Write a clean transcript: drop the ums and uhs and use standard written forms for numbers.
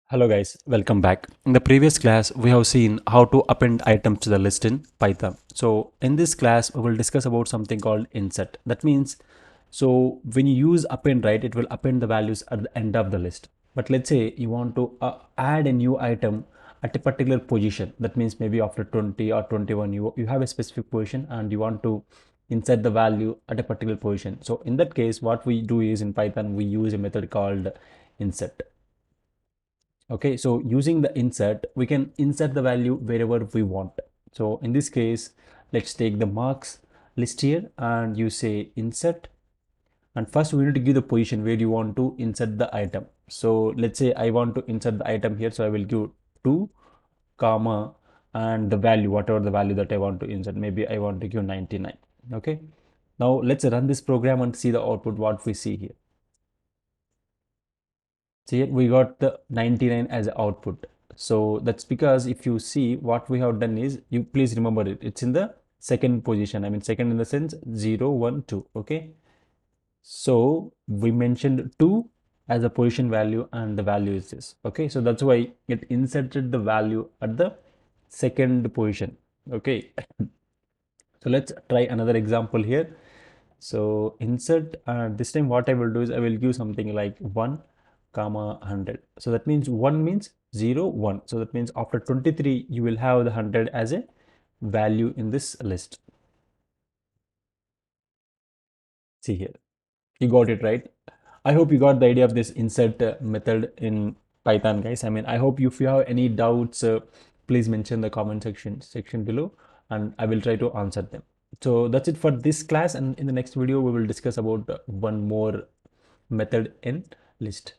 Hello guys, welcome back. In the previous class, we have seen how to append items to the list in Python. So in this class, we will discuss about something called insert. That means, so when you use append, right, it will append the values at the end of the list. But let's say you want to add a new item at a particular position. That means maybe after 20 or 21, you have a specific position and you want to insert the value at a particular position. So in that case, what we do is in Python, we use a method called insert. Okay, so using the insert, we can insert the value wherever we want. So in this case, let's take the marks list here and you say insert. And first we need to give the position where you want to insert the item. So let's say I want to insert the item here. So I will give 2, comma, and the value, whatever the value that I want to insert. Maybe I want to give 99. Okay. Now let's run this program and see the output, what we see here. So here we got the 99 as output. So that's because if you see what we have done is, you please remember it, it's in the second position. I mean second in the sense 0, 1, 2. Okay. So we mentioned 2 as a position value and the value is this. Okay. So that's why it inserted the value at the second position. Okay. So let's try another example here. So insert, this time what I will do is I will give something like 1, comma 100. So that means 1 means 0, 1. So that means after 23, you will have the 100 as a value in this list. See here, you got it right. I hope you got the idea of this insert method in Python, guys. I mean, I hope if you have any doubts, please mention the comment section below, and I will try to answer them. So that's it for this class, and in the next video, we will discuss about one more method in list.